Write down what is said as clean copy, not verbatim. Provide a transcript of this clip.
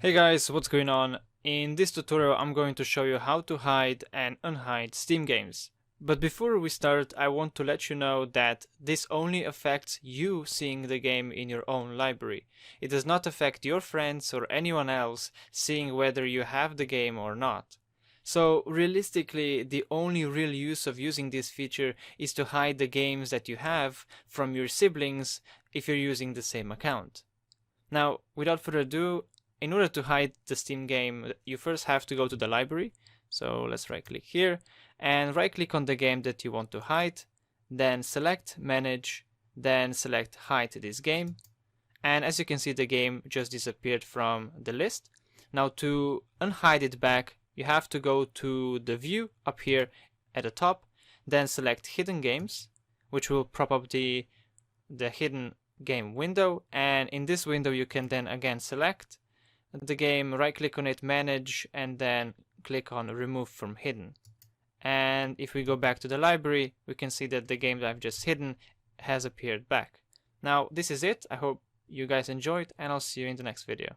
Hey guys, what's going on? In this tutorial I'm going to show you how to hide and unhide Steam games. But before we start, I want to let you know that this only affects you seeing the game in your own library. It does not affect your friends or anyone else seeing whether you have the game or not. So realistically, the only real use of using this feature is to hide the games that you have from your siblings if you're using the same account. Now, without further ado, in order to hide the Steam game, you first have to go to the library. So let's right click here and right click on the game that you want to hide, then select manage, then select hide this game. And as you can see, the game just disappeared from the list. Now to unhide it back, you have to go to the view up here at the top, then select hidden games, which will pop up the hidden game window. And in this window, you can then again select the game, right click on it, manage, and then click on remove from hidden. And if we go back to the library, we can see that the game that I've just hidden has appeared back. Now this is it. I hope you guys enjoyed, and I'll see you in the next video.